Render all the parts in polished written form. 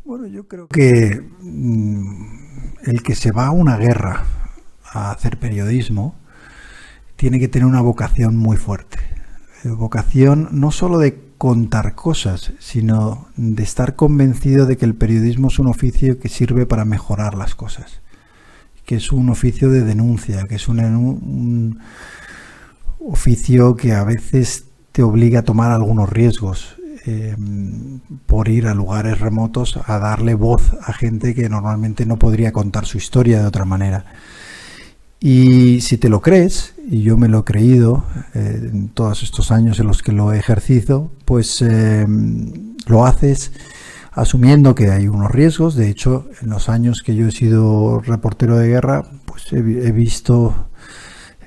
Bueno, yo creo que el que se va a una guerra a hacer periodismo tiene que tener una vocación muy fuerte. Vocación no solo de contar cosas, sino de estar convencido de que el periodismo es un oficio que sirve para mejorar las cosas, que es un oficio de denuncia, que es un oficio que a veces te obliga a tomar algunos riesgos por ir a lugares remotos a darle voz a gente que normalmente no podría contar su historia de otra manera. Y si te lo crees, y yo me lo he creído en todos estos años en los que lo he ejercido, pues lo haces asumiendo que hay unos riesgos. De hecho, en los años que yo he sido reportero de guerra, pues he visto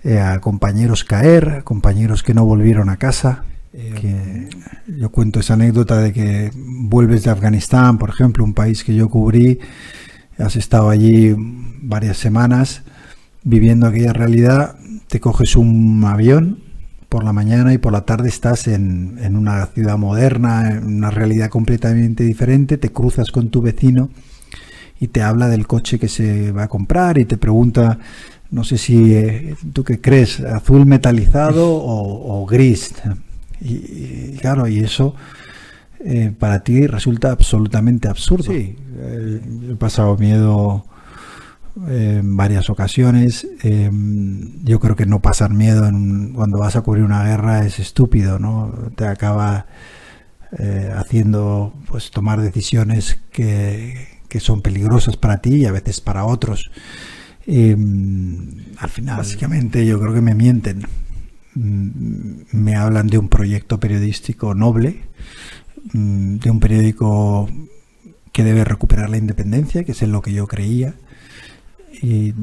a compañeros caer, compañeros que no volvieron a casa. Que yo cuento esa anécdota de que vuelves de Afganistán, por ejemplo, un país que yo cubrí, has estado allí varias semanas viviendo aquella realidad, te coges un avión por la mañana y por la tarde estás en una ciudad moderna, en una realidad completamente diferente, te cruzas con tu vecino y te habla del coche que se va a comprar y te pregunta, no sé si tú qué crees, azul metalizado o gris. Y claro, y eso para ti resulta absolutamente absurdo. Sí, he pasado miedo en varias ocasiones. Yo creo que no pasar miedo cuando vas a cubrir una guerra es estúpido, ¿no? Te acaba haciendo pues tomar decisiones que son peligrosas para ti y a veces para otros. Al final, básicamente, yo creo que me mienten. Me hablan de un proyecto periodístico noble, de un periódico que debe recuperar la independencia, que es en lo que yo creía, y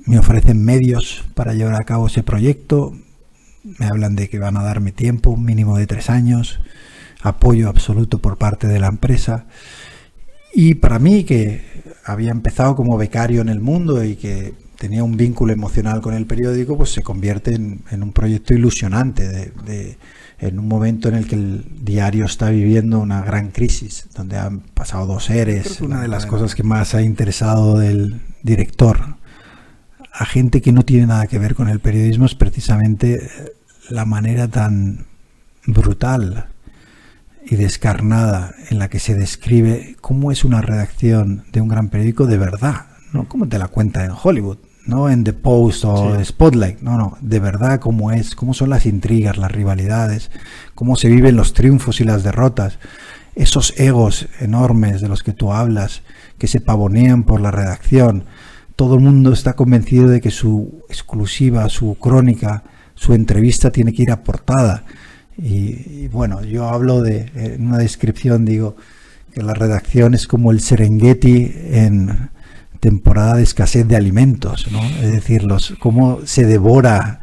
me ofrecen medios para llevar a cabo ese proyecto. Me hablan de que van a darme tiempo, un mínimo de 3 años, apoyo absoluto por parte de la empresa. Y para mí, que había empezado como becario en El Mundo y que tenía un vínculo emocional con el periódico, pues se convierte en un proyecto ilusionante en un momento en el que el diario está viviendo una gran crisis, donde han pasado 2 EREs. Creo que una de las cosas que más ha interesado del director a gente que no tiene nada que ver con el periodismo es precisamente la manera tan brutal y descarnada en la que se describe cómo es una redacción de un gran periódico de verdad, no como te la cuenta en Hollywood, no en The Post o sí, Spotlight, no, de verdad cómo es, cómo son las intrigas, las rivalidades, cómo se viven los triunfos y las derrotas, esos egos enormes de los que tú hablas, que se pavonean por la redacción. Todo el mundo está convencido de que su exclusiva, su crónica, su entrevista tiene que ir a portada. Y bueno, yo hablo en una descripción, digo que la redacción es como el Serengeti en temporada de escasez de alimentos, ¿no? Es decir, cómo se devora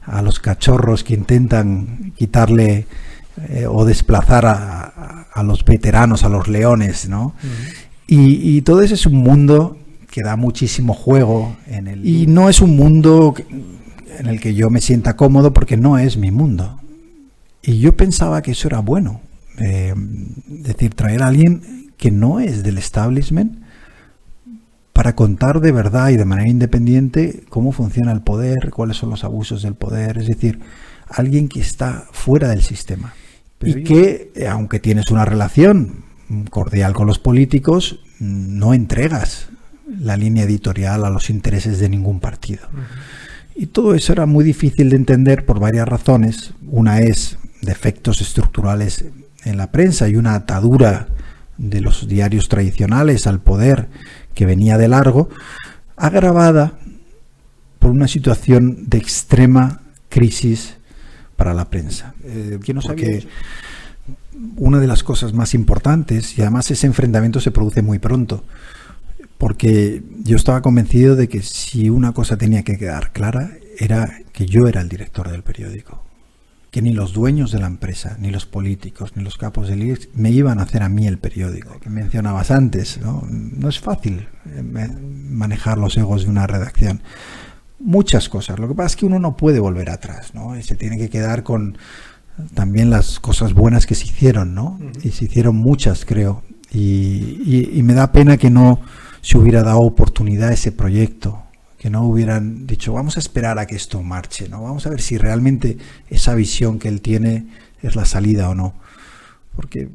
a los cachorros que intentan quitarle o desplazar a los veteranos, a los leones, ¿no? Y todo eso es un mundo que da muchísimo juego y no es un mundo en el que yo me sienta cómodo, porque no es mi mundo. Y yo pensaba que eso era bueno, es decir, traer a alguien que no es del establishment para contar de verdad y de manera independiente cómo funciona el poder, cuáles son los abusos del poder, es decir, alguien que está fuera del sistema. Pero y que, aunque tienes una relación cordial con los políticos, no entregas la línea editorial a los intereses de ningún partido. Y todo eso era muy difícil de entender por varias razones. Una es defectos estructurales en la prensa y una atadura de los diarios tradicionales al poder que venía de largo, agravada por una situación de extrema crisis para la prensa. Porque una de las cosas más importantes, y además ese enfrentamiento se produce muy pronto, porque yo estaba convencido de que si una cosa tenía que quedar clara, era que yo era el director del periódico, que ni los dueños de la empresa, ni los políticos, ni los capos del IEX me iban a hacer a mí el periódico, que mencionabas antes, ¿no? No es fácil manejar los egos de una redacción. muchas cosas. Lo que pasa es que uno no puede volver atrás, ¿no? Y se tiene que quedar con también las cosas buenas que se hicieron, ¿no? Y se hicieron muchas, creo. Y me da pena que no se hubiera dado oportunidad a ese proyecto, que no hubieran dicho, vamos a esperar a que esto marche, ¿no? Vamos a ver si realmente esa visión que él tiene es la salida o no. Porque